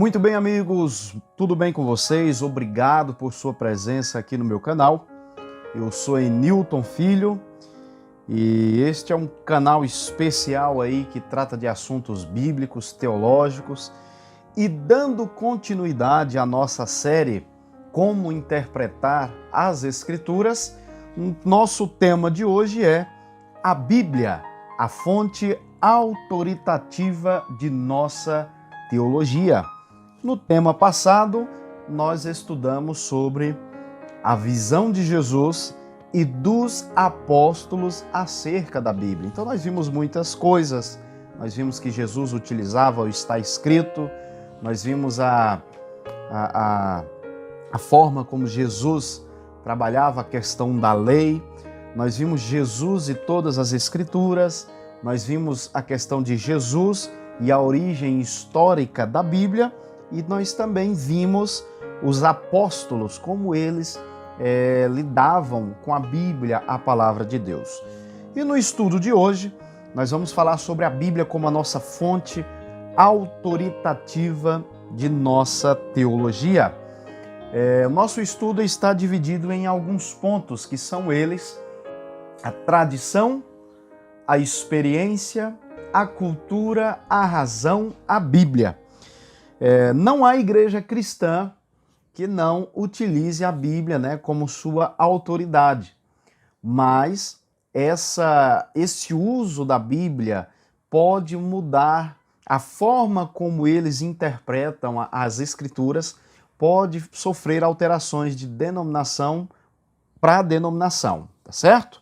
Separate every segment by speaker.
Speaker 1: Muito bem, amigos, tudo bem com vocês? Obrigado por sua presença aqui no meu canal. Eu sou Enilton Filho e este é um canal especial aí que trata de assuntos bíblicos, teológicos e dando continuidade à nossa série Como Interpretar as Escrituras. Nosso tema de hoje é a Bíblia, a fonte autoritativa de nossa teologia. No tema passado, nós estudamos sobre a visão de Jesus e dos apóstolos acerca da Bíblia. Então nós vimos muitas coisas, nós vimos que Jesus utilizava o está escrito, nós vimos a forma como Jesus trabalhava a questão da lei, nós vimos Jesus e todas as Escrituras, nós vimos a questão de Jesus e a origem histórica da Bíblia, e nós também vimos os apóstolos, como eles lidavam com a Bíblia, a palavra de Deus. E no estudo de hoje, nós vamos falar sobre a Bíblia como a nossa fonte autoritativa de nossa teologia. O nosso estudo está dividido em alguns pontos, que são eles: a tradição, a experiência, a cultura, a razão, a Bíblia. Não há igreja cristã que não utilize a Bíblia, como sua autoridade, mas esse uso da Bíblia pode mudar a forma como eles interpretam as Escrituras, pode sofrer alterações de denominação para denominação, tá certo?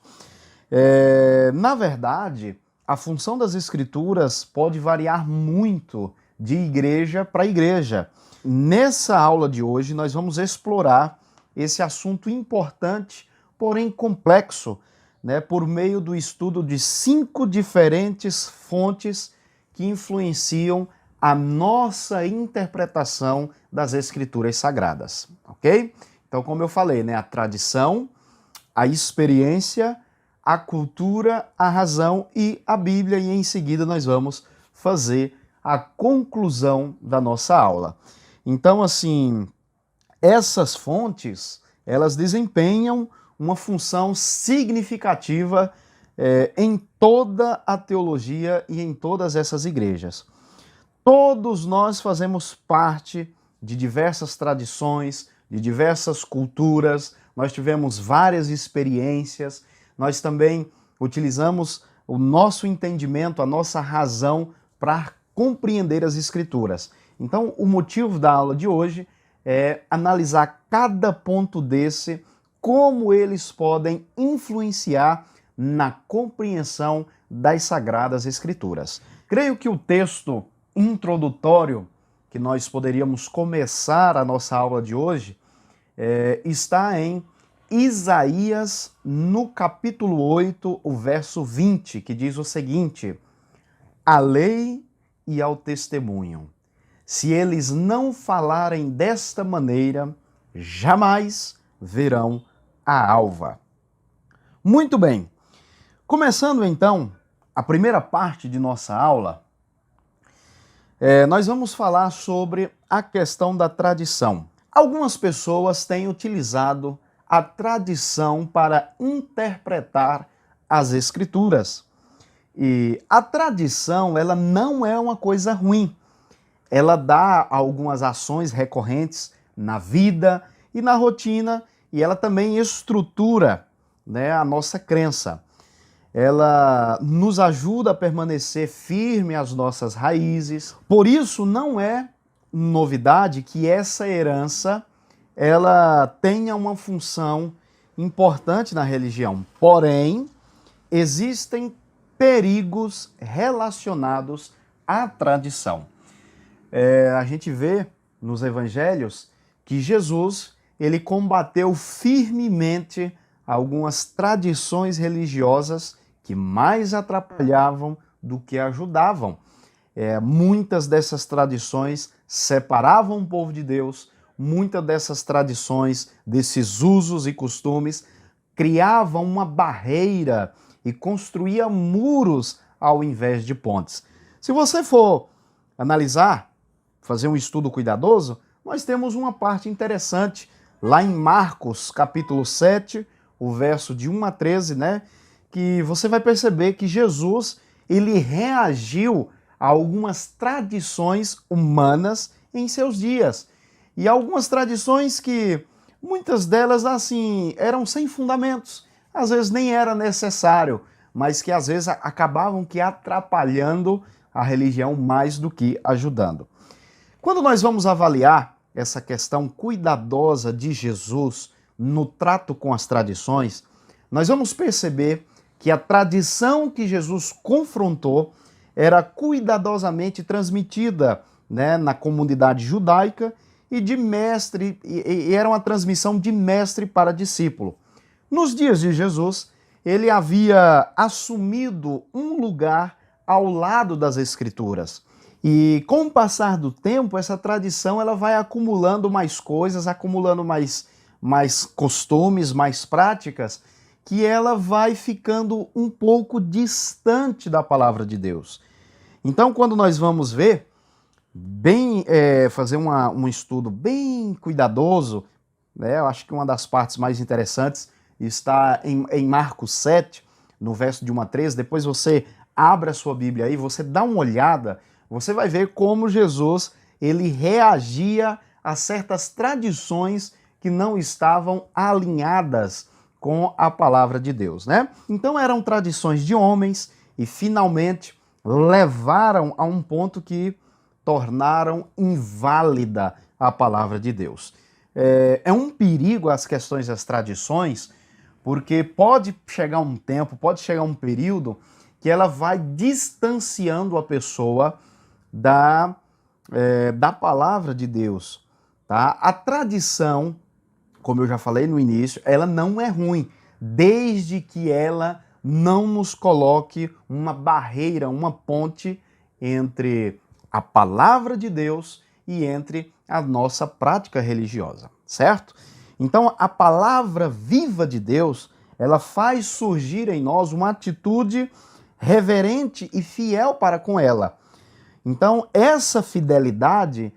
Speaker 1: Na verdade, a função das Escrituras pode variar muito de igreja para igreja. Nessa aula de hoje, nós vamos explorar esse assunto importante, porém complexo, por meio do estudo de 5 diferentes fontes que influenciam a nossa interpretação das Escrituras Sagradas, ok? Então, como eu falei, a tradição, a experiência, a cultura, a razão e a Bíblia, e em seguida nós vamos fazer a conclusão da nossa aula. Então, essas fontes, elas desempenham uma função significativa em toda a teologia e em todas essas igrejas. Todos nós fazemos parte de diversas tradições, de diversas culturas, nós tivemos várias experiências, nós também utilizamos o nosso entendimento, a nossa razão para compreender as Escrituras. Então, o motivo da aula de hoje é analisar cada ponto desse, como eles podem influenciar na compreensão das Sagradas Escrituras. Creio que o texto introdutório que nós poderíamos começar a nossa aula de hoje está em Isaías, no capítulo 8, o verso 20, que diz o seguinte: a lei e ao testemunho. Se eles não falarem desta maneira, jamais verão a alva. Muito bem. Começando então a primeira parte de nossa aula, nós vamos falar sobre a questão da tradição. Algumas pessoas têm utilizado a tradição para interpretar as Escrituras. E a tradição, ela não é uma coisa ruim. Ela dá algumas ações recorrentes na vida e na rotina, e ela também estrutura, a nossa crença. Ela nos ajuda a permanecer firme às nossas raízes. Por isso, não é novidade que essa herança ela tenha uma função importante na religião. Porém, existem perigos relacionados à tradição. A gente vê nos evangelhos que Jesus ele combateu firmemente algumas tradições religiosas que mais atrapalhavam do que ajudavam. Muitas dessas tradições separavam o povo de Deus, muitas dessas tradições, desses usos e costumes, criavam uma barreira e construía muros ao invés de pontes. Se você for analisar, fazer um estudo cuidadoso, nós temos uma parte interessante lá em Marcos, capítulo 7, o verso de 1 a 13, né? Que você vai perceber que Jesus, ele reagiu a algumas tradições humanas em seus dias. E algumas tradições que, muitas delas, assim, eram sem fundamentos. Às vezes nem era necessário, mas que às vezes acabavam que atrapalhando a religião mais do que ajudando. Quando nós vamos avaliar essa questão cuidadosa de Jesus no trato com as tradições, nós vamos perceber que a tradição que Jesus confrontou era cuidadosamente transmitida, né, na comunidade judaica e de mestre, e era uma transmissão de mestre para discípulo. Nos dias de Jesus, ele havia assumido um lugar ao lado das Escrituras. E com o passar do tempo, essa tradição ela vai acumulando mais coisas, acumulando mais costumes, mais práticas, que ela vai ficando um pouco distante da palavra de Deus. Então, quando nós vamos ver, fazer um estudo bem cuidadoso, né, eu acho que uma das partes mais interessantes está em Marcos 7, no verso de 1 a 13, depois você abre a sua Bíblia aí, você dá uma olhada, você vai ver como Jesus ele reagia a certas tradições que não estavam alinhadas com a palavra de Deus, né? Então eram tradições de homens e finalmente levaram a um ponto que tornaram inválida a palavra de Deus. É um perigo as questões das tradições, porque pode chegar um tempo, pode chegar um período que ela vai distanciando a pessoa da palavra de Deus. Tá? A tradição, como eu já falei no início, ela não é ruim, desde que ela não nos coloque uma barreira, uma ponte entre a palavra de Deus e entre a nossa prática religiosa, certo? Então, a palavra viva de Deus, ela faz surgir em nós uma atitude reverente e fiel para com ela. Então, essa fidelidade,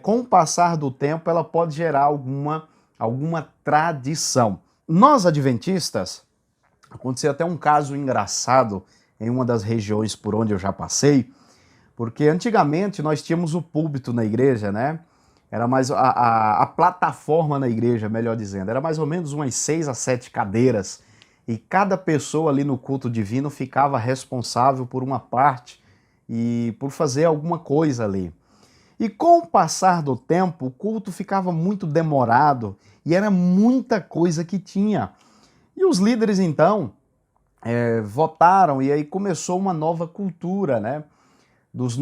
Speaker 1: com o passar do tempo, ela pode gerar alguma tradição. Nós, adventistas, aconteceu até um caso engraçado em uma das regiões por onde eu já passei, porque antigamente nós tínhamos o púlpito na igreja, né? Era mais a plataforma na igreja, melhor dizendo. Era mais ou menos umas 6 a 7 cadeiras. E cada pessoa ali no culto divino ficava responsável por uma parte e por fazer alguma coisa ali. E com o passar do tempo, o culto ficava muito demorado e era muita coisa que tinha. E os líderes, então, votaram e aí começou uma nova cultura, né? Das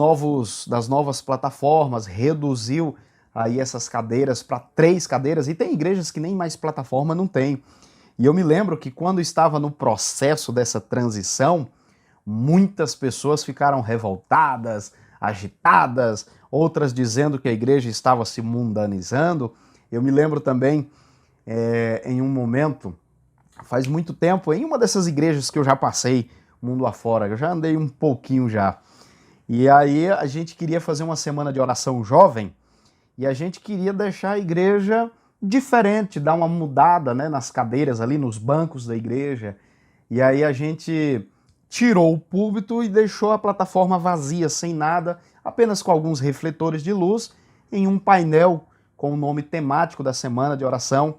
Speaker 1: novas plataformas, reduziu aí essas cadeiras para 3 cadeiras, e tem igrejas que nem mais plataforma não tem. E eu me lembro que quando estava no processo dessa transição, muitas pessoas ficaram revoltadas, agitadas, outras dizendo que a igreja estava se mundanizando. Eu me lembro também, em um momento, faz muito tempo, em uma dessas igrejas que eu já passei, mundo afora, eu já andei um pouquinho já. E aí a gente queria fazer uma semana de oração jovem, e a gente queria deixar a igreja diferente, dar uma mudada, né, nas cadeiras ali, nos bancos da igreja. E aí a gente tirou o púlpito e deixou a plataforma vazia, sem nada, apenas com alguns refletores de luz, em um painel com o nome temático da semana de oração.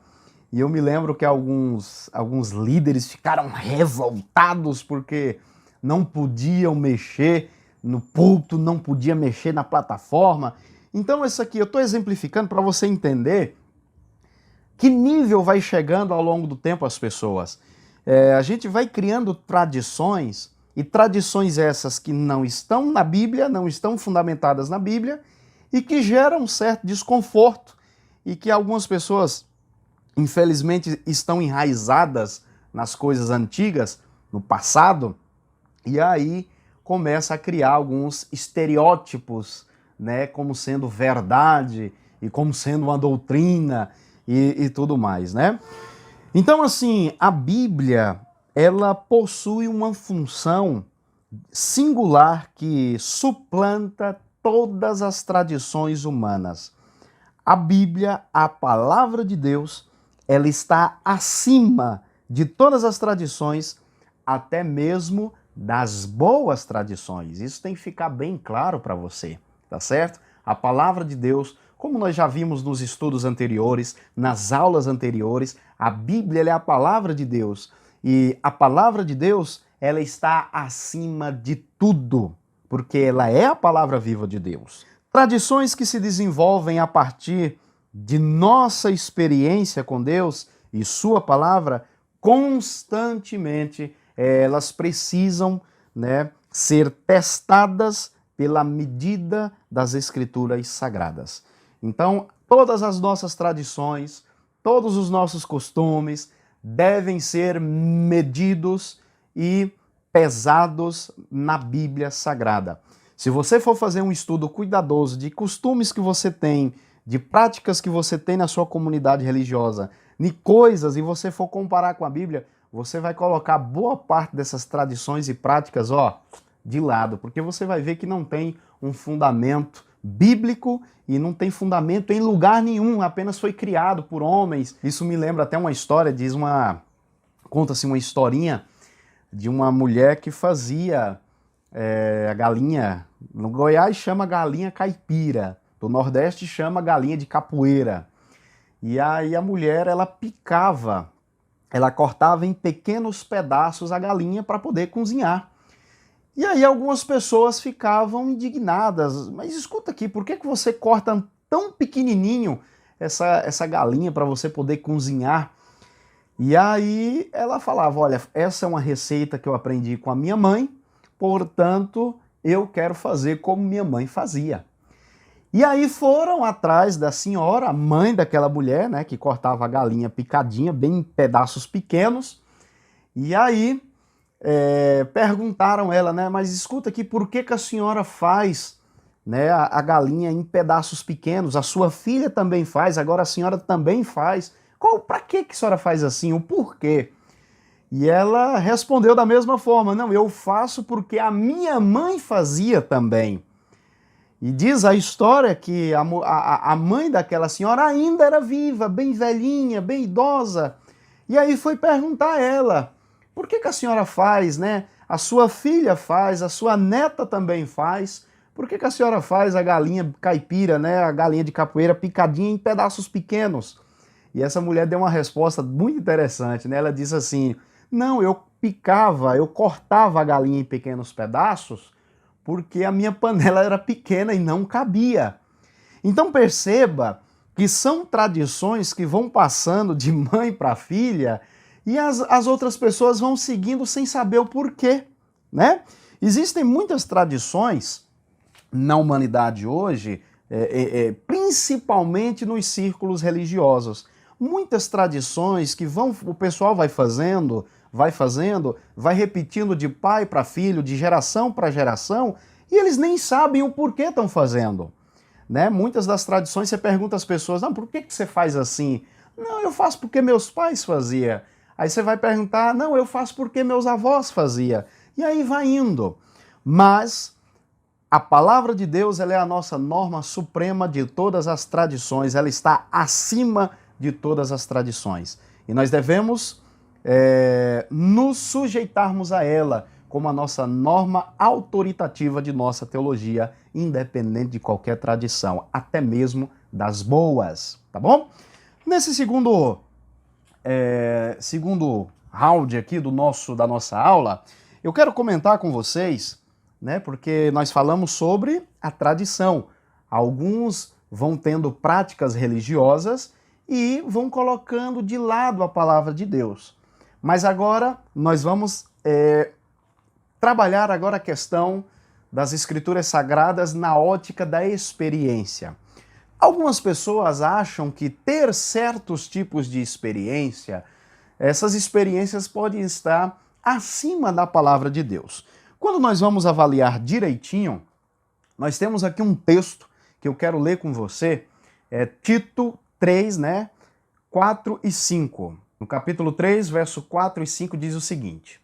Speaker 1: E eu me lembro que alguns líderes ficaram revoltados porque não podiam mexer no púlpito, não podia mexer na plataforma. Então isso aqui eu estou exemplificando para você entender que nível vai chegando ao longo do tempo as pessoas. A gente vai criando tradições, e tradições essas que não estão na Bíblia, não estão fundamentadas na Bíblia, e que geram um certo desconforto, e que algumas pessoas, infelizmente, estão enraizadas nas coisas antigas, no passado, e aí começa a criar alguns estereótipos, né, como sendo verdade e como sendo uma doutrina e tudo mais, né? Então, assim, a Bíblia, ela possui uma função singular que suplanta todas as tradições humanas. A Bíblia, a palavra de Deus, ela está acima de todas as tradições, até mesmo das boas tradições. Isso tem que ficar bem claro para você, tá certo? A palavra de Deus, como nós já vimos nos estudos anteriores, nas aulas anteriores, a Bíblia é a palavra de Deus. E a palavra de Deus, ela está acima de tudo, porque ela é a palavra viva de Deus. Tradições que se desenvolvem a partir de nossa experiência com Deus e sua palavra, constantemente elas precisam, ser testadas pela medida das Escrituras Sagradas. Então, todas as nossas tradições, todos os nossos costumes devem ser medidos e pesados na Bíblia Sagrada. Se você for fazer um estudo cuidadoso de costumes que você tem, de práticas que você tem na sua comunidade religiosa, de coisas, e você for comparar com a Bíblia, você vai colocar boa parte dessas tradições e práticas, de lado, porque você vai ver que não tem um fundamento bíblico e não tem fundamento em lugar nenhum, apenas foi criado por homens. Isso me lembra até uma história, conta-se uma historinha de uma mulher que fazia a galinha, no Goiás chama galinha caipira, do Nordeste chama galinha de capoeira. E aí a mulher, ela picava, ela cortava em pequenos pedaços a galinha para poder cozinhar. E aí algumas pessoas ficavam indignadas, mas escuta aqui, por que você corta tão pequenininho essa galinha para você poder cozinhar? E aí ela falava, olha, essa é uma receita que eu aprendi com a minha mãe, portanto eu quero fazer como minha mãe fazia. E aí foram atrás da senhora, a mãe daquela mulher, que cortava a galinha picadinha, bem em pedaços pequenos, e aí perguntaram ela, mas escuta aqui, por que a senhora faz a galinha em pedaços pequenos? A sua filha também faz, agora a senhora também faz. Para que a senhora faz assim? O porquê? E ela respondeu da mesma forma, não, eu faço porque a minha mãe fazia também. E diz a história que a mãe daquela senhora ainda era viva, bem velhinha, bem idosa. E aí foi perguntar a ela, por que a senhora faz, A sua filha faz, a sua neta também faz. Por que a senhora faz a galinha caipira, a galinha de capoeira picadinha em pedaços pequenos? E essa mulher deu uma resposta muito interessante, Ela disse assim, não, eu cortava a galinha em pequenos pedaços porque a minha panela era pequena e não cabia. Então perceba que são tradições que vão passando de mãe para filha e as outras pessoas vão seguindo sem saber o porquê, Existem muitas tradições na humanidade hoje, principalmente nos círculos religiosos. Muitas tradições que o pessoal vai repetindo de pai para filho, de geração para geração, e eles nem sabem o porquê estão fazendo. Muitas das tradições você pergunta às pessoas, não, por que você faz assim? Não, eu faço porque meus pais faziam. Aí você vai perguntar, não, eu faço porque meus avós faziam. E aí vai indo. Mas a palavra de Deus, ela é a nossa norma suprema de todas as tradições, ela está acima de todas as tradições. E nós devemos nos sujeitarmos a ela como a nossa norma autoritativa de nossa teologia, independente de qualquer tradição, até mesmo das boas, tá bom? Nesse segundo round aqui da nossa aula, eu quero comentar com vocês, porque nós falamos sobre a tradição. Alguns vão tendo práticas religiosas e vão colocando de lado a palavra de Deus. Mas agora nós vamos trabalhar agora a questão das Escrituras Sagradas na ótica da experiência. Algumas pessoas acham que ter certos tipos de experiência, essas experiências podem estar acima da palavra de Deus. Quando nós vamos avaliar direitinho, nós temos aqui um texto que eu quero ler com você, Tito 3, 4 e 5. No capítulo 3, verso 4 e 5 diz o seguinte: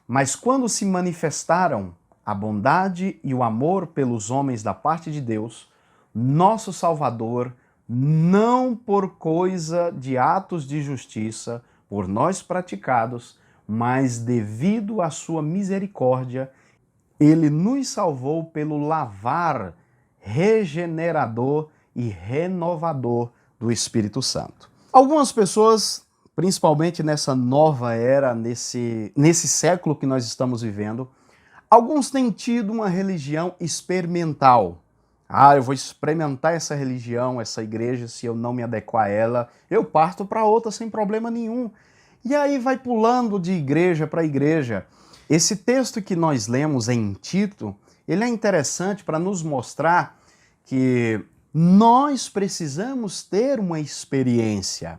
Speaker 1: mas quando se manifestaram a bondade e o amor pelos homens da parte de Deus, nosso Salvador, não por coisa de atos de justiça, por nós praticados, mas devido à sua misericórdia, ele nos salvou pelo lavar regenerador e renovador do Espírito Santo. Algumas pessoas, principalmente nessa nova era, nesse século que nós estamos vivendo, alguns têm tido uma religião experimental. Eu vou experimentar essa religião, essa igreja, se eu não me adequar a ela, eu parto para outra sem problema nenhum. E aí vai pulando de igreja para igreja. Esse texto que nós lemos em Tito, ele é interessante para nos mostrar que nós precisamos ter uma experiência.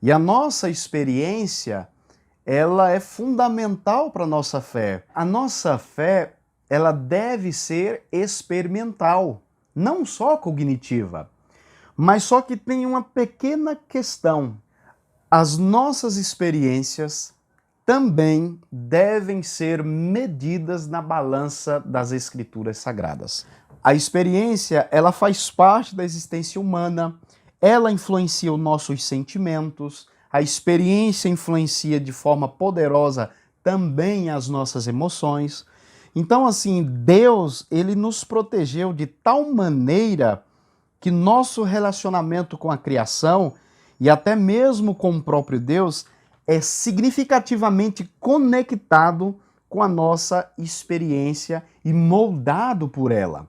Speaker 1: E a nossa experiência, ela é fundamental para a nossa fé. A nossa fé, ela deve ser experimental, não só cognitiva. Mas só que tem uma pequena questão. As nossas experiências também devem ser medidas na balança das Escrituras Sagradas. A experiência, ela faz parte da existência humana, ela influencia os nossos sentimentos, a experiência influencia de forma poderosa também as nossas emoções. Então, assim, Deus, ele nos protegeu de tal maneira que nosso relacionamento com a criação e até mesmo com o próprio Deus é significativamente conectado com a nossa experiência e moldado por ela.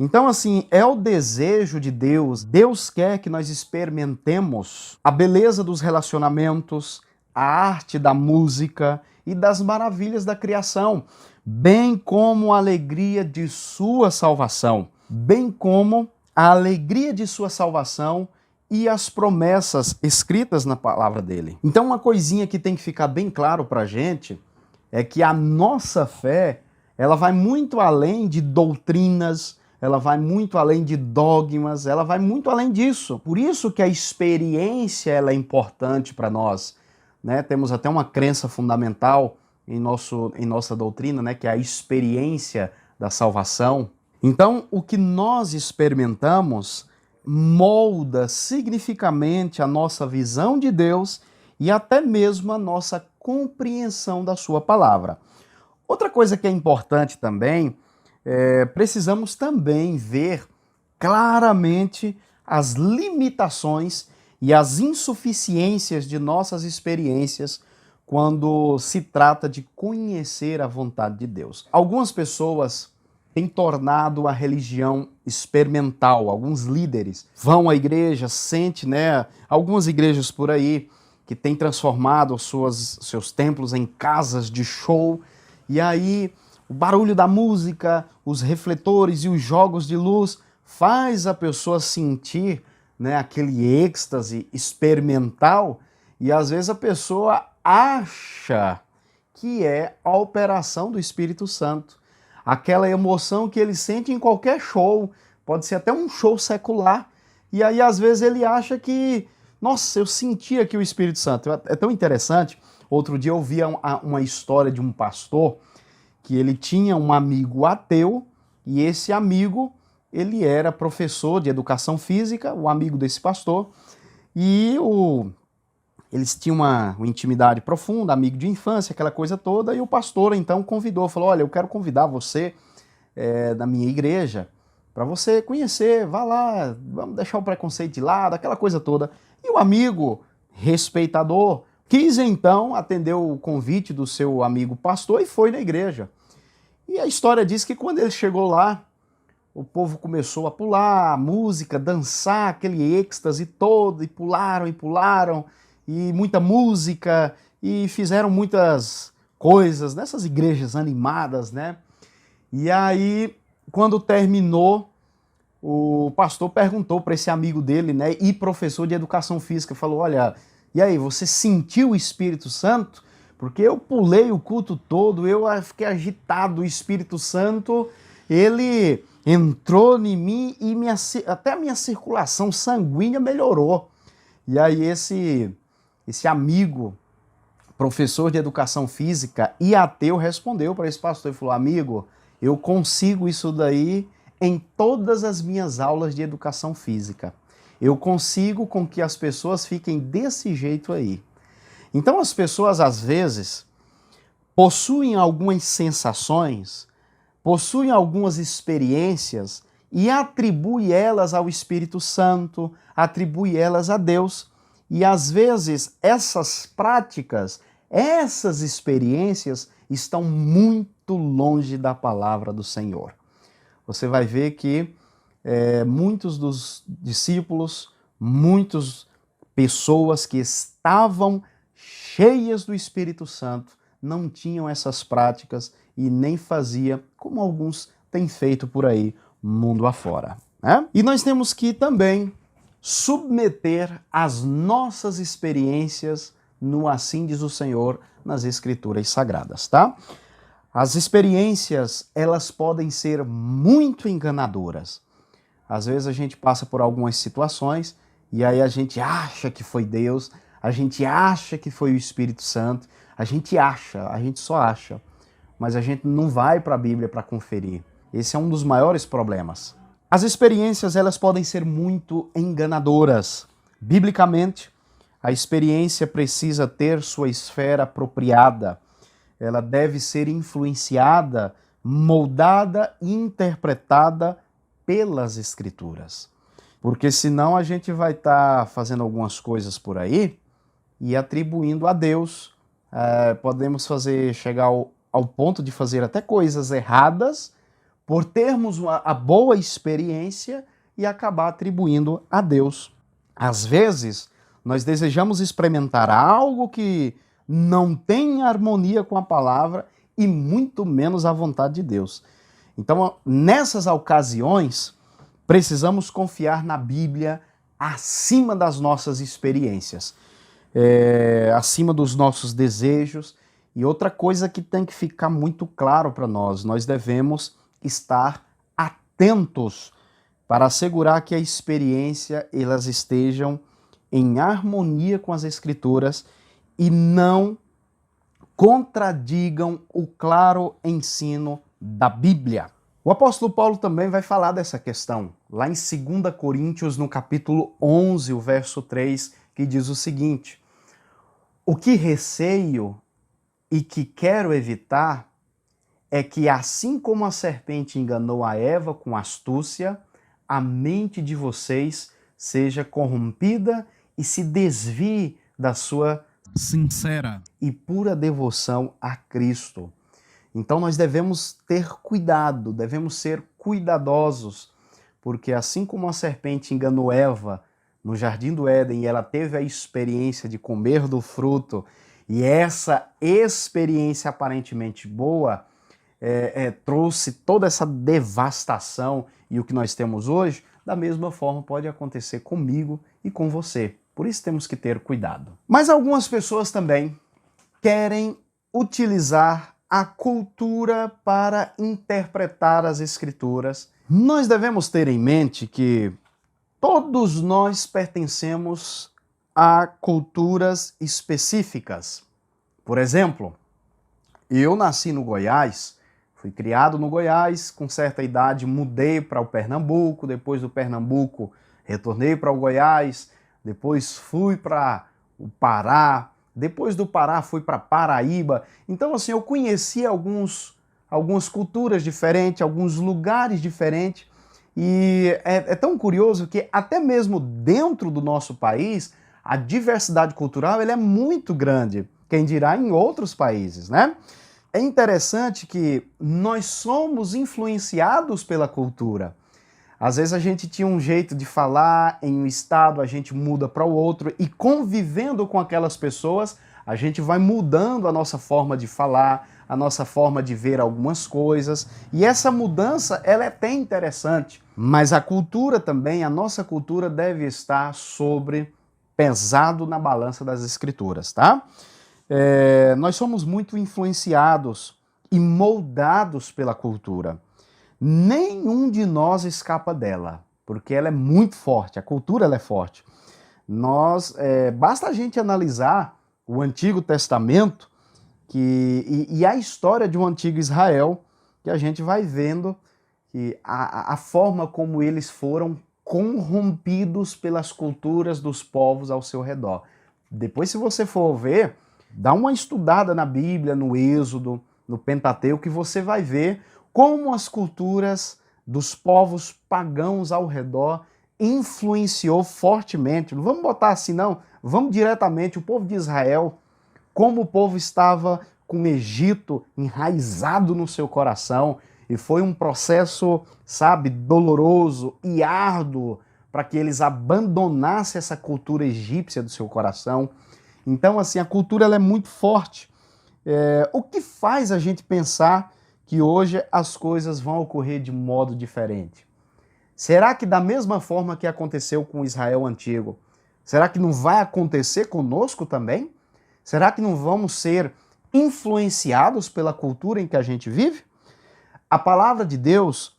Speaker 1: Então, assim, é o desejo de Deus. Deus quer que nós experimentemos a beleza dos relacionamentos, a arte da música e das maravilhas da criação, bem como a alegria de sua salvação, bem como a alegria de sua salvação e as promessas escritas na palavra dele. Então, uma coisinha que tem que ficar bem claro para a gente é que a nossa fé, ela vai muito além de doutrinas, ela vai muito além de dogmas, ela vai muito além disso. Por isso que a experiência ela é importante para nós, né? Temos até uma crença fundamental em nossa doutrina, né? Que é a experiência da salvação. Então, o que nós experimentamos molda significativamente a nossa visão de Deus e até mesmo a nossa compreensão da sua palavra. Outra coisa que é importante também, precisamos também ver claramente as limitações e as insuficiências de nossas experiências quando se trata de conhecer a vontade de Deus. Algumas pessoas têm tornado a religião experimental, alguns líderes vão à igreja, algumas igrejas por aí que têm transformado seus templos em casas de show, e aí o barulho da música, os refletores e os jogos de luz faz a pessoa sentir, né, aquele êxtase experimental, e às vezes a pessoa acha que é a operação do Espírito Santo. Aquela emoção que ele sente em qualquer show, pode ser até um show secular, e aí às vezes ele acha que, nossa, eu senti aqui o Espírito Santo. É tão interessante, outro dia eu vi uma história de um pastor, que ele tinha um amigo ateu, e esse amigo, ele era professor de educação física, o amigo desse pastor, e eles tinham uma intimidade profunda, amigo de infância, aquela coisa toda, e o pastor então convidou, falou, olha, eu quero convidar você da minha igreja, para você conhecer, vá lá, vamos deixar o preconceito de lado, aquela coisa toda. E o amigo, respeitador, quis então atender o convite do seu amigo pastor e foi na igreja. E a história diz que quando ele chegou lá, o povo começou a pular, a música, dançar, aquele êxtase todo, e pularam, e muita música, e fizeram muitas coisas nessas igrejas animadas, né? E aí, quando terminou, o pastor perguntou para esse amigo dele, né, e professor de educação física, falou, olha, e aí, você sentiu o Espírito Santo? Porque eu pulei o culto todo, eu fiquei agitado, o Espírito Santo, ele entrou em mim e até a minha circulação sanguínea melhorou. E aí esse amigo, professor de educação física e ateu, respondeu para esse pastor e falou, amigo, Eu consigo isso daí em todas as minhas aulas de educação física. Eu consigo com que as pessoas fiquem desse jeito aí. Então as pessoas às vezes possuem algumas sensações, possuem algumas experiências e atribui elas ao Espírito Santo, atribui elas a Deus. E às vezes essas práticas, essas experiências estão muito longe da palavra do Senhor. Você vai ver que muitos dos discípulos, muitas pessoas que estavam cheias do Espírito Santo, não tinham essas práticas e nem fazia como alguns têm feito por aí, mundo afora, né? E nós temos que também submeter as nossas experiências no assim diz o Senhor nas Escrituras Sagradas, tá? As experiências, elas podem ser muito enganadoras. Às vezes a gente passa por algumas situações e aí a gente acha que foi Deus, a gente acha que foi o Espírito Santo, a gente só acha, mas a gente não vai para a Bíblia para conferir. Esse é um dos maiores problemas. As experiências, elas podem ser muito enganadoras. Biblicamente, a experiência precisa ter sua esfera apropriada. Ela deve ser influenciada, moldada e interpretada pelas Escrituras. Porque senão a gente vai estar fazendo algumas coisas por aí e atribuindo a Deus. Podemos chegar ao ponto de fazer até coisas erradas por termos a boa experiência e acabar atribuindo a Deus. Às vezes, nós desejamos experimentar algo que não tem harmonia com a palavra e muito menos a vontade de Deus. Então, nessas ocasiões, precisamos confiar na Bíblia acima das nossas experiências, acima dos nossos desejos. E outra coisa que tem que ficar muito claro para nós devemos estar atentos para assegurar que a experiência elas estejam em harmonia com as Escrituras e não contradigam o claro ensino da Bíblia. O apóstolo Paulo também vai falar dessa questão, lá em 2 Coríntios, no capítulo 11, o verso 3, que diz o seguinte: o que receio e que quero evitar é que, assim como a serpente enganou a Eva com astúcia, a mente de vocês seja corrompida e se desvie da sua sincera e pura devoção a Cristo. Então nós devemos ter cuidado, devemos ser cuidadosos, porque assim como a serpente enganou Eva no Jardim do Éden e ela teve a experiência de comer do fruto, e essa experiência aparentemente boa trouxe toda essa devastação e o que nós temos hoje, da mesma forma pode acontecer comigo e com você. Por isso temos que ter cuidado. Mas algumas pessoas também querem utilizar a cultura para interpretar as Escrituras. Nós devemos ter em mente que todos nós pertencemos a culturas específicas. Por exemplo, eu nasci no Goiás, fui criado no Goiás, com certa idade mudei para o Pernambuco, depois do Pernambuco retornei para o Goiás, depois fui para o Pará, depois do Pará fui para Paraíba. Então assim, eu conheci algumas culturas diferentes, alguns lugares diferentes, e é tão curioso que até mesmo dentro do nosso país, a diversidade cultural ela é muito grande, quem dirá em outros países, né? É interessante que nós somos influenciados pela cultura. Às vezes a gente tinha um jeito de falar em um estado, a gente muda para o outro e convivendo com aquelas pessoas, a gente vai mudando a nossa forma de falar, a nossa forma de ver algumas coisas. E essa mudança, ela é até interessante. Mas a cultura também, a nossa cultura deve estar pesado na balança das Escrituras, tá? Nós somos muito influenciados e moldados pela cultura. Nenhum de nós escapa dela, porque ela é muito forte, a cultura ela é forte. Basta a gente analisar o Antigo Testamento e a história de um antigo Israel, que a gente vai vendo que a forma como eles foram corrompidos pelas culturas dos povos ao seu redor. Depois, se você for ver, dá uma estudada na Bíblia, no Êxodo, no Pentateuco, que você vai ver como as culturas dos povos pagãos ao redor influenciou fortemente. Não vamos botar assim, não. Vamos diretamente, o povo de Israel, como o povo estava com o Egito enraizado no seu coração, e foi um processo, sabe, doloroso e árduo para que eles abandonassem essa cultura egípcia do seu coração. Então, assim, a cultura ela é muito forte. O que faz a gente pensar que hoje as coisas vão ocorrer de modo diferente? Será que da mesma forma que aconteceu com Israel antigo, será que não vai acontecer conosco também? Será que não vamos ser influenciados pela cultura em que a gente vive? A palavra de Deus,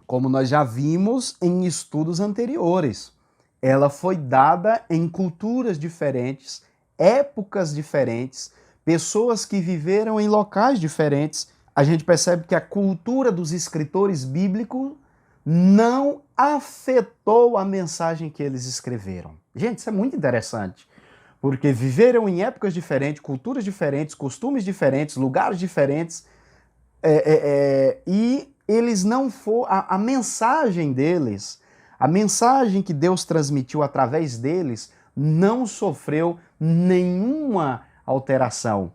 Speaker 1: como nós já vimos em estudos anteriores, ela foi dada em culturas diferentes, épocas diferentes, pessoas que viveram em locais diferentes. A gente percebe que a cultura dos escritores bíblicos não afetou a mensagem que eles escreveram. Gente, isso é muito interessante, porque viveram em épocas diferentes, culturas diferentes, costumes diferentes, lugares diferentes, e eles não foram. A mensagem deles, a mensagem que Deus transmitiu através deles, não sofreu nenhuma alteração.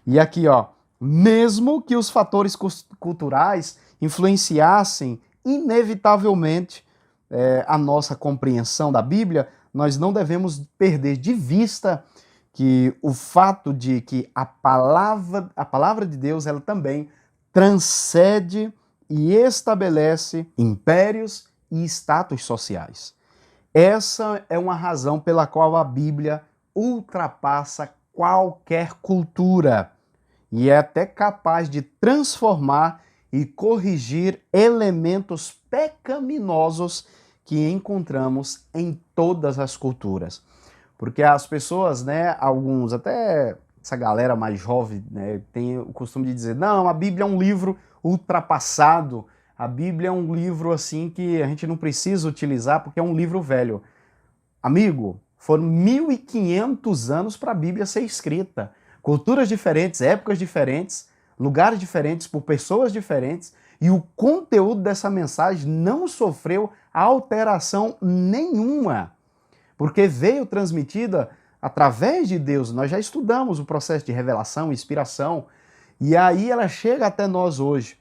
Speaker 1: E aqui, ó, mesmo que os fatores culturais influenciassem inevitavelmente a nossa compreensão da Bíblia, nós não devemos perder de vista que o fato de que a palavra de Deus, ela também transcende e estabelece impérios e status sociais. Essa é uma razão pela qual a Bíblia ultrapassa qualquer cultura e é até capaz de transformar e corrigir elementos pecaminosos que encontramos em todas as culturas. Porque as pessoas, né, alguns, até essa galera mais jovem, né, tem o costume de dizer, não, a Bíblia é um livro ultrapassado, a Bíblia é um livro assim que a gente não precisa utilizar porque é um livro velho. Amigo, foram 1500 anos para a Bíblia ser escrita. Culturas diferentes, épocas diferentes, lugares diferentes, por pessoas diferentes, e o conteúdo dessa mensagem não sofreu alteração nenhuma, porque veio transmitida através de Deus. Nós já estudamos o processo de revelação, inspiração, e aí ela chega até nós hoje.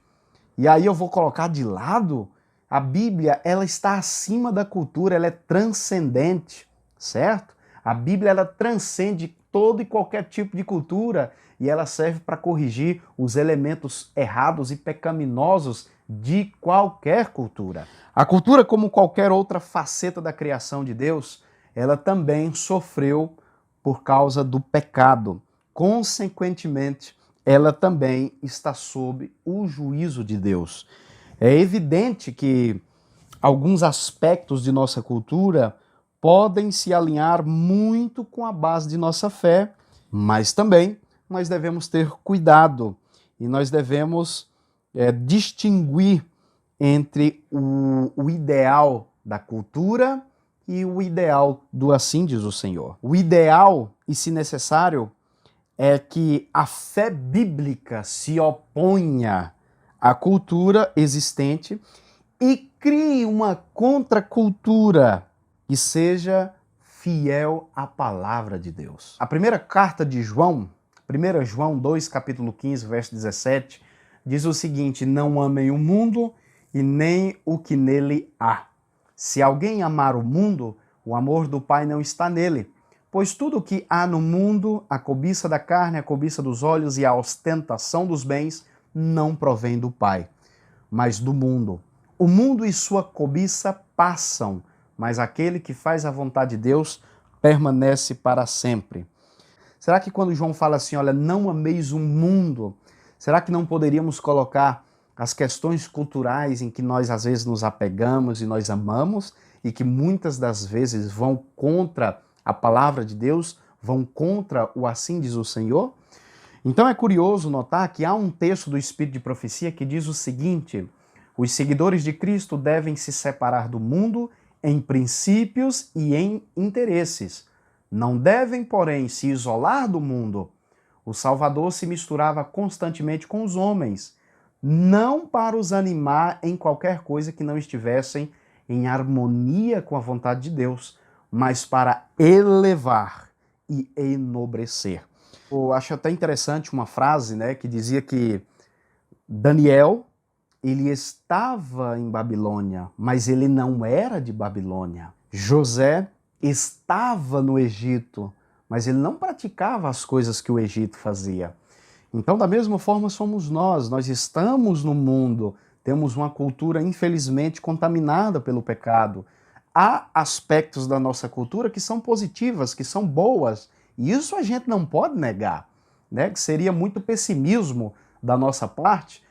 Speaker 1: E aí eu vou colocar de lado, a Bíblia, ela está acima da cultura, ela é transcendente, certo? A Bíblia, ela transcende todo e qualquer tipo de cultura e ela serve para corrigir os elementos errados e pecaminosos de qualquer cultura. A cultura, como qualquer outra faceta da criação de Deus, ela também sofreu por causa do pecado. Consequentemente, ela também está sob o juízo de Deus. É evidente que alguns aspectos de nossa cultura podem se alinhar muito com a base de nossa fé, mas também nós devemos ter cuidado e nós devemos distinguir entre o ideal da cultura e o ideal do assim diz o Senhor. O ideal, e se necessário, é que a fé bíblica se oponha à cultura existente e crie uma contracultura que seja fiel à palavra de Deus. A primeira carta de João, 1 João 2, capítulo 15, verso 17, diz o seguinte: não amem o mundo e nem o que nele há. Se alguém amar o mundo, o amor do Pai não está nele. Pois tudo o que há no mundo, a cobiça da carne, a cobiça dos olhos e a ostentação dos bens, não provém do Pai, mas do mundo. O mundo e sua cobiça passam, mas aquele que faz a vontade de Deus permanece para sempre. Será que quando João fala assim, olha, não ameis o mundo, será que não poderíamos colocar as questões culturais em que nós às vezes nos apegamos e nós amamos e que muitas das vezes vão contra a palavra de Deus, vão contra o assim diz o Senhor? Então é curioso notar que há um texto do Espírito de Profecia que diz o seguinte: os seguidores de Cristo devem se separar do mundo em princípios e em interesses. Não devem, porém, se isolar do mundo. O Salvador se misturava constantemente com os homens, não para os animar em qualquer coisa que não estivessem em harmonia com a vontade de Deus, mas para elevar e enobrecer. Eu acho até interessante uma frase, né, que dizia que Daniel, ele estava em Babilônia, mas ele não era de Babilônia. José estava no Egito, mas ele não praticava as coisas que o Egito fazia. Então, da mesma forma, somos nós estamos no mundo, temos uma cultura, infelizmente, contaminada pelo pecado. Há aspectos da nossa cultura que são positivas, que são boas, e isso a gente não pode negar, né? Que seria muito pessimismo da nossa parte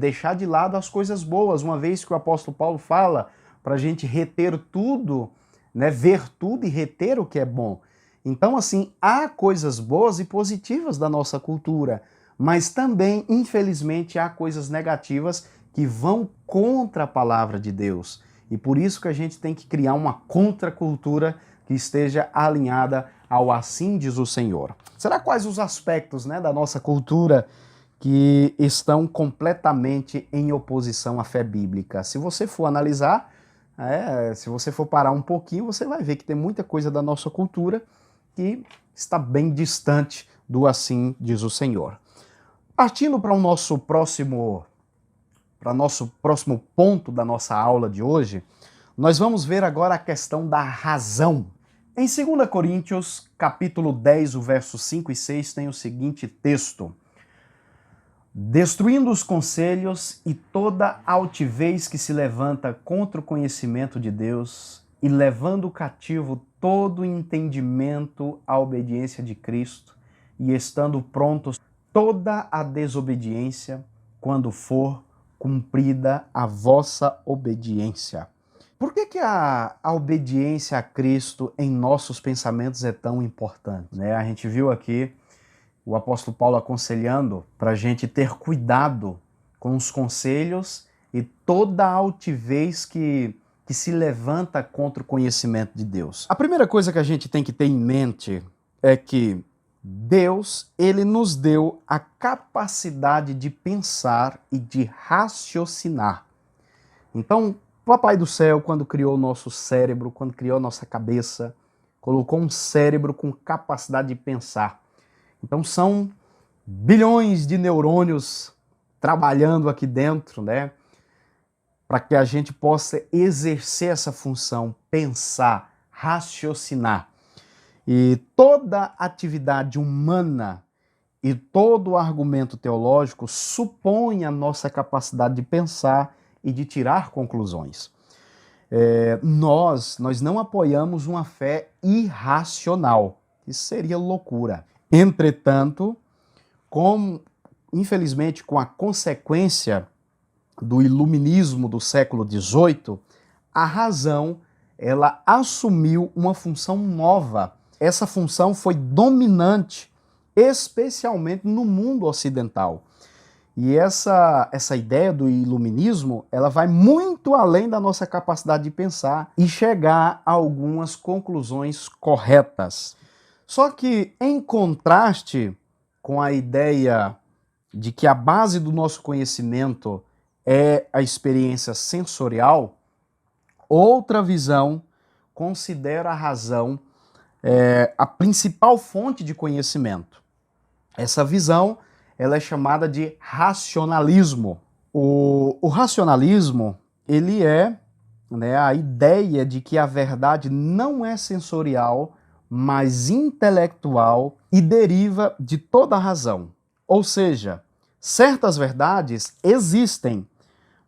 Speaker 1: deixar de lado as coisas boas, uma vez que o apóstolo Paulo fala para a gente reter tudo, né? Ver tudo e reter o que é bom. Então, assim, há coisas boas e positivas da nossa cultura, mas também, infelizmente, há coisas negativas que vão contra a palavra de Deus. E por isso que a gente tem que criar uma contracultura que esteja alinhada ao assim diz o Senhor. Será quais os aspectos, né, da nossa cultura que estão completamente em oposição à fé bíblica? Se você for analisar, se você for parar um pouquinho, você vai ver que tem muita coisa da nossa cultura que está bem distante do assim diz o Senhor. Partindo para o nosso próximo ponto da nossa aula de hoje, nós vamos ver agora a questão da razão. Em 2 Coríntios, capítulo 10, o verso 5 e 6, tem o seguinte texto: destruindo os conselhos e toda altivez que se levanta contra o conhecimento de Deus e levando cativo todo entendimento à obediência de Cristo e estando prontos toda a desobediência quando for cumprida a vossa obediência. Por que a obediência a Cristo em nossos pensamentos é tão importante, né? A gente viu aqui o apóstolo Paulo aconselhando para a gente ter cuidado com os conselhos e toda a altivez que se levanta contra o conhecimento de Deus. A primeira coisa que a gente tem que ter em mente é que Deus, ele nos deu a capacidade de pensar e de raciocinar. Então, o Papai do Céu, quando criou o nosso cérebro, quando criou a nossa cabeça, colocou um cérebro com capacidade de pensar. Então são bilhões de neurônios trabalhando aqui dentro, né? Para que a gente possa exercer essa função, pensar, raciocinar. E toda atividade humana e todo argumento teológico supõe a nossa capacidade de pensar e de tirar conclusões. Nós não apoiamos uma fé irracional. Isso seria loucura. Entretanto, infelizmente, com a consequência do iluminismo do século XVIII, a razão ela assumiu uma função nova. Essa função foi dominante, especialmente no mundo ocidental. E essa ideia do iluminismo, ela vai muito além da nossa capacidade de pensar e chegar a algumas conclusões corretas. Só que, em contraste com a ideia de que a base do nosso conhecimento é a experiência sensorial, outra visão considera a razão a principal fonte de conhecimento. Essa visão ela é chamada de racionalismo. O racionalismo ele é, né, a ideia de que a verdade não é sensorial, mas intelectual e deriva de toda a razão. Ou seja, certas verdades existem,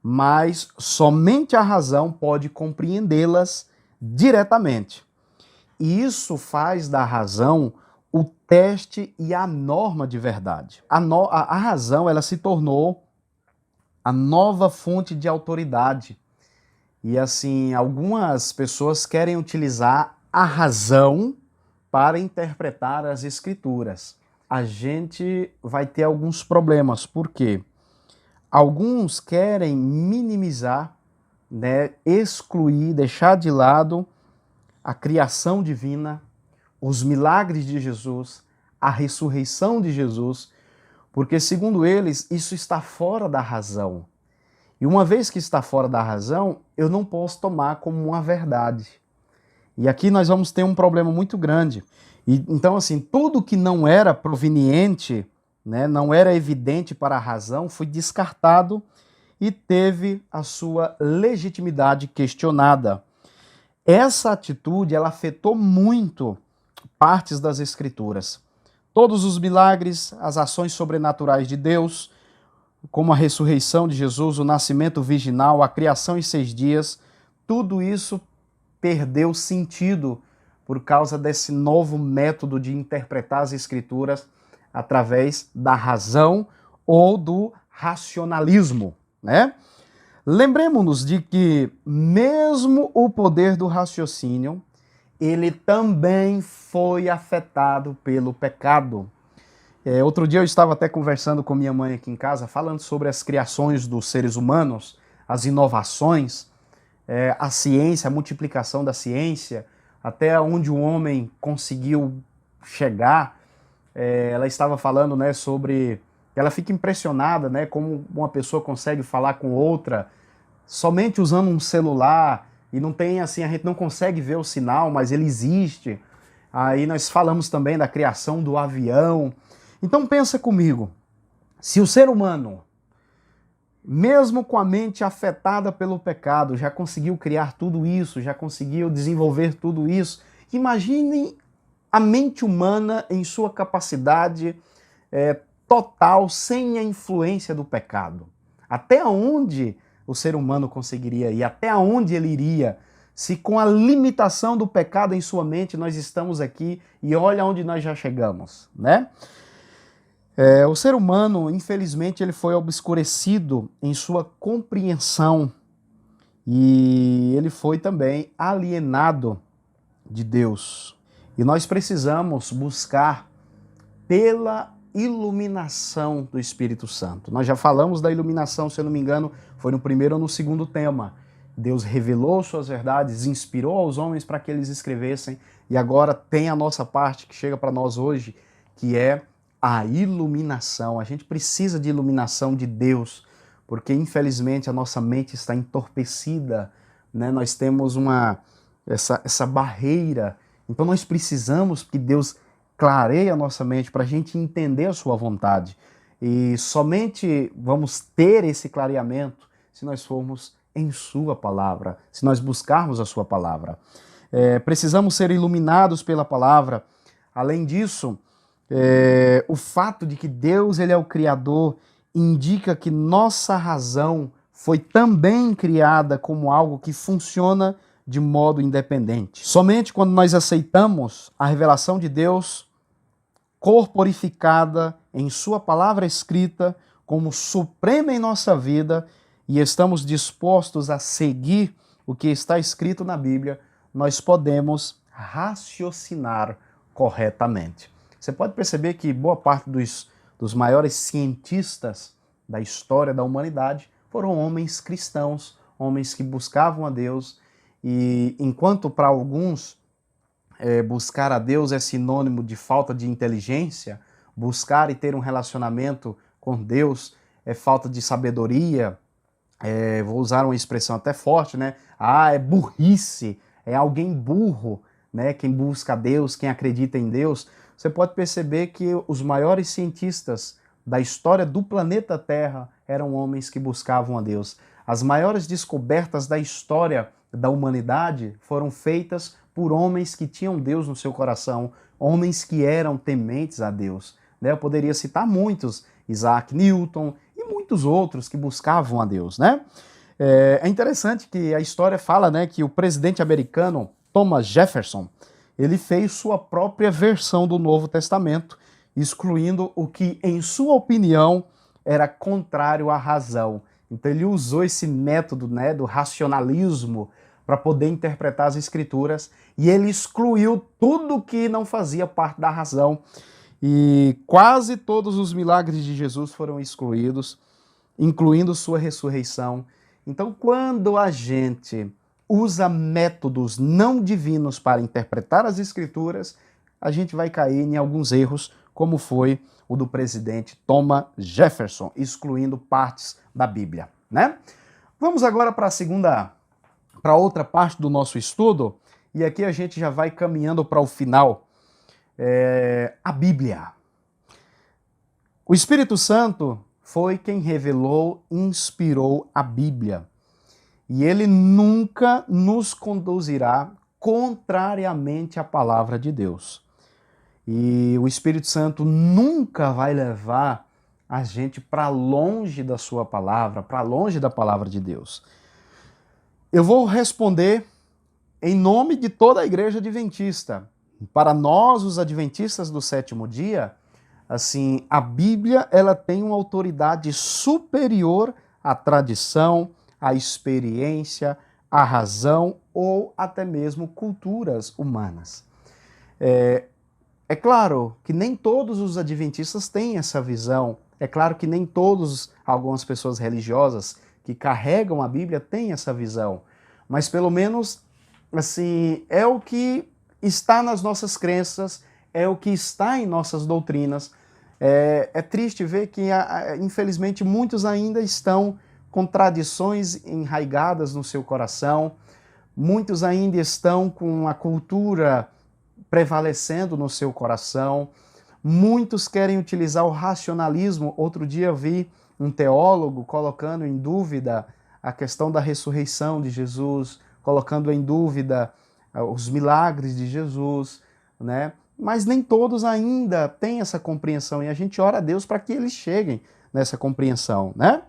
Speaker 1: mas somente a razão pode compreendê-las diretamente. E isso faz da razão o teste e a norma de verdade. A razão ela se tornou a nova fonte de autoridade. E assim, algumas pessoas querem utilizar a razão para interpretar as escrituras. a gente vai ter alguns problemas. Por quê? Alguns querem minimizar, né, excluir, deixar de lado a criação divina, os milagres de Jesus, a ressurreição de Jesus, porque, segundo eles, isso está fora da razão. E uma vez que está fora da razão, eu não posso tomar como uma verdade. E aqui nós vamos ter um problema muito grande. E, então, assim, tudo que não era proveniente, né, não era evidente para a razão, foi descartado e teve a sua legitimidade questionada. Essa atitude, ela afetou muito partes das Escrituras. Todos os milagres, as ações sobrenaturais de Deus, como a ressurreição de Jesus, o nascimento virginal, a criação em 6 dias, tudo isso perdeu sentido por causa desse novo método de interpretar as Escrituras através da razão ou do racionalismo, né? Lembremos-nos de que mesmo o poder do raciocínio, ele também foi afetado pelo pecado. Outro dia eu estava até conversando com minha mãe aqui em casa, falando sobre as criações dos seres humanos, as inovações, a ciência, a multiplicação da ciência, até onde o homem conseguiu chegar. Ela estava falando, né, sobre... Ela fica impressionada, né, como uma pessoa consegue falar com outra somente usando um celular, e não tem assim, a gente não consegue ver o sinal, mas ele existe. Aí nós falamos também da criação do avião. Então pensa comigo, se o ser humano, mesmo com a mente afetada pelo pecado, já conseguiu criar tudo isso, já conseguiu desenvolver tudo isso, imaginem a mente humana em sua capacidade total, sem a influência do pecado. Até onde o ser humano conseguiria ir? Até onde ele iria? Se com a limitação do pecado em sua mente nós estamos aqui e olha onde nós já chegamos, né? O ser humano, infelizmente, ele foi obscurecido em sua compreensão e ele foi também alienado de Deus. E nós precisamos buscar pela iluminação do Espírito Santo. Nós já falamos da iluminação, se eu não me engano, foi no primeiro ou no segundo tema. Deus revelou suas verdades, inspirou aos homens para que eles escrevessem, e agora tem a nossa parte que chega para nós hoje, que é a iluminação. A gente precisa de iluminação de Deus, porque infelizmente a nossa mente está entorpecida, né? Nós temos essa barreira, então nós precisamos que Deus clareie a nossa mente para a gente entender a sua vontade. E somente vamos ter esse clareamento se nós formos em sua palavra, se nós buscarmos a sua palavra. Precisamos ser iluminados pela palavra. Além disso, o fato de que Deus ele é o Criador indica que nossa razão foi também criada como algo que funciona de modo independente. Somente quando nós aceitamos a revelação de Deus corporificada em sua palavra escrita como suprema em nossa vida e estamos dispostos a seguir o que está escrito na Bíblia, nós podemos raciocinar corretamente. Você pode perceber que boa parte dos maiores cientistas da história da humanidade foram homens cristãos, homens que buscavam a Deus, e enquanto para alguns buscar a Deus é sinônimo de falta de inteligência, buscar e ter um relacionamento com Deus é falta de sabedoria, vou usar uma expressão até forte, né? É burrice, é alguém burro, né? Quem busca a Deus, quem acredita em Deus. Você pode perceber que os maiores cientistas da história do planeta Terra eram homens que buscavam a Deus. As maiores descobertas da história da humanidade foram feitas por homens que tinham Deus no seu coração, homens que eram tementes a Deus. Eu poderia citar muitos, Isaac Newton e muitos outros que buscavam a Deus, né? É interessante que a história fala, né, que o presidente americano Thomas Jefferson, ele fez sua própria versão do Novo Testamento, excluindo o que, em sua opinião, era contrário à razão. Então ele usou esse método, né, do racionalismo para poder interpretar as Escrituras, e ele excluiu tudo que não fazia parte da razão. E quase todos os milagres de Jesus foram excluídos, incluindo sua ressurreição. Então, quando a gente usa métodos não divinos para interpretar as Escrituras, a gente vai cair em alguns erros, como foi o do presidente Thomas Jefferson, excluindo partes da Bíblia, né? Vamos agora para outra parte do nosso estudo, e aqui a gente já vai caminhando para o final. A Bíblia. O Espírito Santo foi quem revelou, inspirou a Bíblia. E ele nunca nos conduzirá contrariamente à palavra de Deus. E o Espírito Santo nunca vai levar a gente para longe da sua palavra, para longe da palavra de Deus. Eu vou responder em nome de toda a igreja adventista. Para nós, os adventistas do sétimo dia, assim, a Bíblia ela tem uma autoridade superior à tradição, à experiência, à razão ou até mesmo culturas humanas. É claro que nem todos os adventistas têm essa visão. É claro que nem algumas pessoas religiosas que carregam a Bíblia têm essa visão. Mas pelo menos, assim, é o que está nas nossas crenças, é o que está em nossas doutrinas. É triste ver que, infelizmente, muitos ainda estão com tradições enraigadas no seu coração, muitos ainda estão com a cultura prevalecendo no seu coração, muitos querem utilizar o racionalismo. Outro dia vi um teólogo colocando em dúvida a questão da ressurreição de Jesus, colocando em dúvida os milagres de Jesus, né? Mas nem todos ainda têm essa compreensão e a gente ora a Deus para que eles cheguem nessa compreensão, né?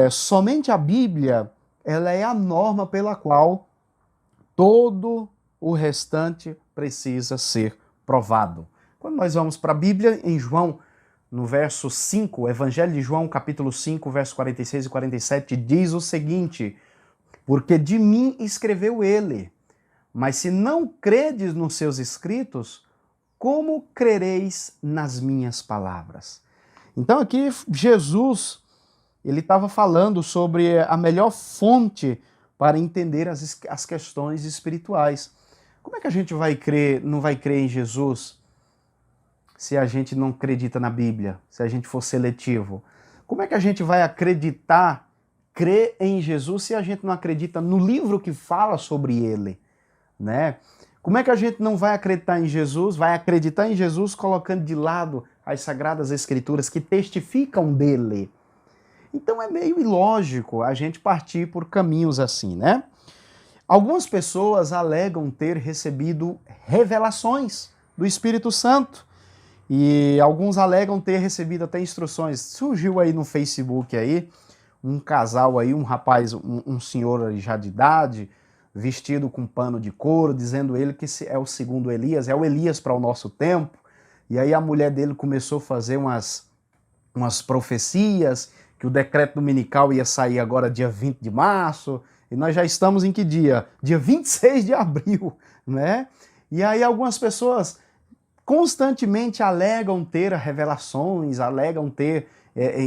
Speaker 1: Somente a Bíblia, ela é a norma pela qual todo o restante precisa ser provado. Quando nós vamos para a Bíblia, em João, no verso 5, o Evangelho de João, capítulo 5, verso 46 e 47, diz o seguinte: porque de mim escreveu ele, mas se não credes nos seus escritos, como crereis nas minhas palavras? Então aqui Jesus, ele estava falando sobre a melhor fonte para entender as questões espirituais. Como é que a gente não vai crer em Jesus se a gente não acredita na Bíblia, se a gente for seletivo? Como é que a gente vai crer em Jesus se a gente não acredita no livro que fala sobre ele, né? Como é que a gente não vai acreditar em Jesus, colocando de lado as Sagradas Escrituras que testificam dele? Então é meio ilógico a gente partir por caminhos assim, né? Algumas pessoas alegam ter recebido revelações do Espírito Santo e alguns alegam ter recebido até instruções. Surgiu aí no Facebook aí um casal aí, um rapaz, um senhor já de idade, vestido com pano de couro, dizendo ele que é o segundo Elias, é o Elias para o nosso tempo. E aí a mulher dele começou a fazer umas profecias, que o decreto dominical ia sair agora dia 20 de março, e nós já estamos em que dia? Dia 26 de abril, né? E aí algumas pessoas constantemente alegam ter revelações, alegam ter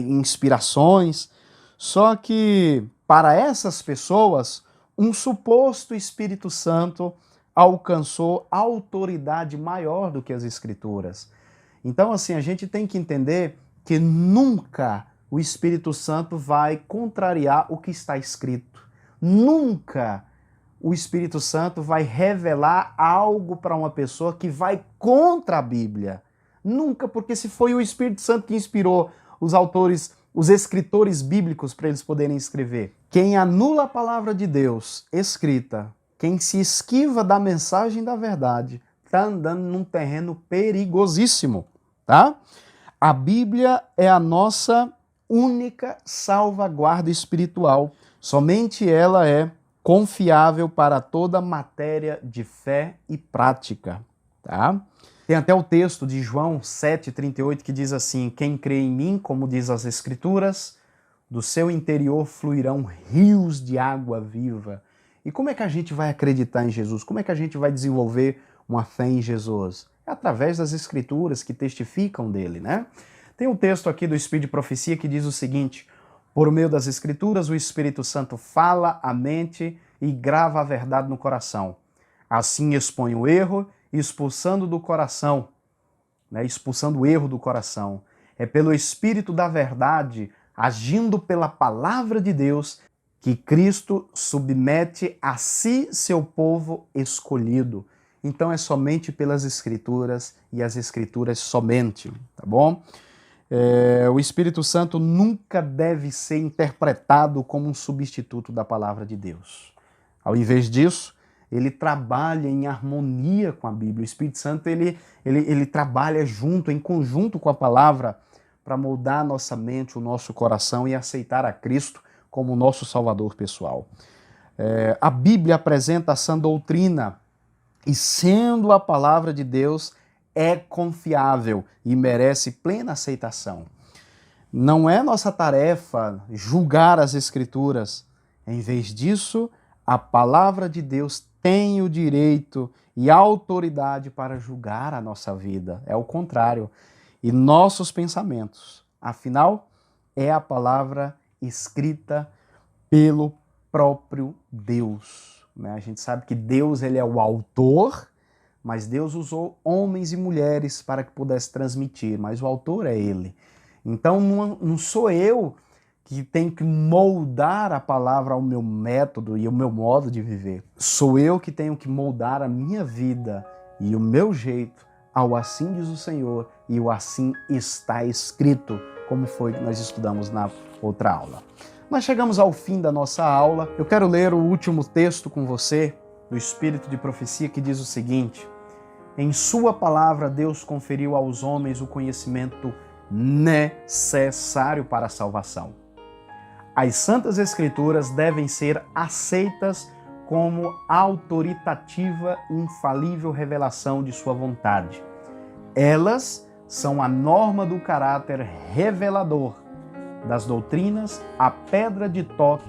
Speaker 1: inspirações, só que para essas pessoas, um suposto Espírito Santo alcançou autoridade maior do que as Escrituras. Então, assim, a gente tem que entender que nunca o Espírito Santo vai contrariar o que está escrito. Nunca o Espírito Santo vai revelar algo para uma pessoa que vai contra a Bíblia. Nunca, porque se foi o Espírito Santo que inspirou os autores, os escritores bíblicos para eles poderem escrever. Quem anula a palavra de Deus escrita, quem se esquiva da mensagem da verdade, está andando num terreno perigosíssimo, tá? A Bíblia é a nossa única salvaguarda espiritual. Somente ela é confiável para toda matéria de fé e prática, tá? Tem até o texto de João 7,38 que diz assim: quem crê em mim, como diz as Escrituras, do seu interior fluirão rios de água viva. E como é que a gente vai acreditar em Jesus? Como é que a gente vai desenvolver uma fé em Jesus? É através das Escrituras que testificam dele, né? Tem um texto aqui do Espírito de Profecia que diz o seguinte: por meio das Escrituras, o Espírito Santo fala à mente e grava a verdade no coração. Assim expõe o erro, expulsando do coração, né? Expulsando o erro do coração. É pelo Espírito da verdade, agindo pela palavra de Deus, que Cristo submete a si seu povo escolhido. Então é somente pelas Escrituras e as Escrituras somente, tá bom? O Espírito Santo nunca deve ser interpretado como um substituto da palavra de Deus. Ao invés disso, ele trabalha em harmonia com a Bíblia. O Espírito Santo ele trabalha junto, em conjunto com a palavra, para moldar a nossa mente, o nosso coração e aceitar a Cristo como nosso Salvador pessoal. A Bíblia apresenta a sã doutrina e, sendo a palavra de Deus, é confiável e merece plena aceitação. Não é nossa tarefa julgar as Escrituras. Em vez disso, a palavra de Deus tem o direito e a autoridade para julgar a nossa vida. É o contrário. E nossos pensamentos, afinal, é a palavra escrita pelo próprio Deus, né? A gente sabe que Deus ele é o autor, mas Deus usou homens e mulheres para que pudesse transmitir, mas o autor é ele. Então não sou eu que tenho que moldar a palavra ao meu método e ao meu modo de viver. Sou eu que tenho que moldar a minha vida e o meu jeito ao assim diz o Senhor e o assim está escrito, como foi que nós estudamos na outra aula. Nós chegamos ao fim da nossa aula. Eu quero ler o último texto com você, do Espírito de Profecia, que diz o seguinte: em sua palavra, Deus conferiu aos homens o conhecimento necessário para a salvação. As Santas Escrituras devem ser aceitas como autoritativa e infalível revelação de sua vontade. Elas são a norma do caráter revelador das doutrinas, a pedra de toque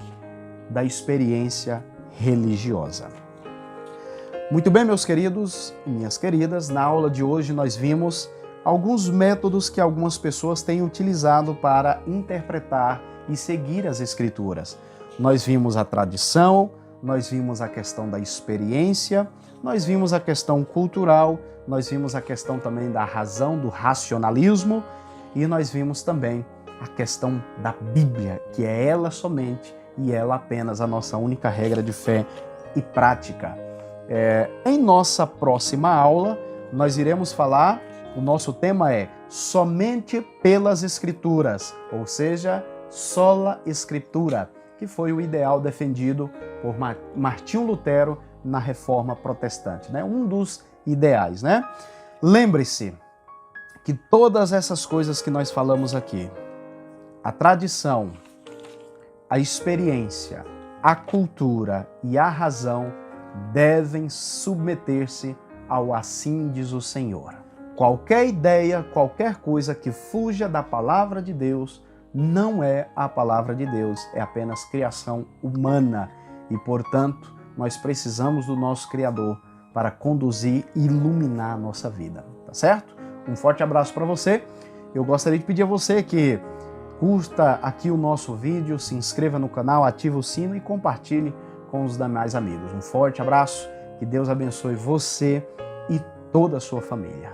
Speaker 1: da experiência religiosa. Muito bem, meus queridos e minhas queridas, na aula de hoje nós vimos alguns métodos que algumas pessoas têm utilizado para interpretar e seguir as Escrituras. Nós vimos a tradição, nós vimos a questão da experiência, nós vimos a questão cultural, nós vimos a questão também da razão, do racionalismo, e nós vimos também a questão da Bíblia, que é ela somente e ela apenas a nossa única regra de fé e prática. Em nossa próxima aula, nós iremos falar, o nosso tema é somente pelas Escrituras, ou seja, sola Escritura, que foi o ideal defendido por Martinho Lutero na Reforma Protestante, né? Um dos ideais, né? Lembre-se que todas essas coisas que nós falamos aqui, a tradição, a experiência, a cultura e a razão devem submeter-se ao assim diz o Senhor. Qualquer ideia, qualquer coisa que fuja da palavra de Deus não é a palavra de Deus, é apenas criação humana e, portanto, nós precisamos do nosso Criador para conduzir e iluminar a nossa vida, tá certo? Um forte abraço para você. Eu gostaria de pedir a você que curta aqui o nosso vídeo, se inscreva no canal, ative o sino e compartilhe com os demais amigos. Um forte abraço, que Deus abençoe você e toda a sua família.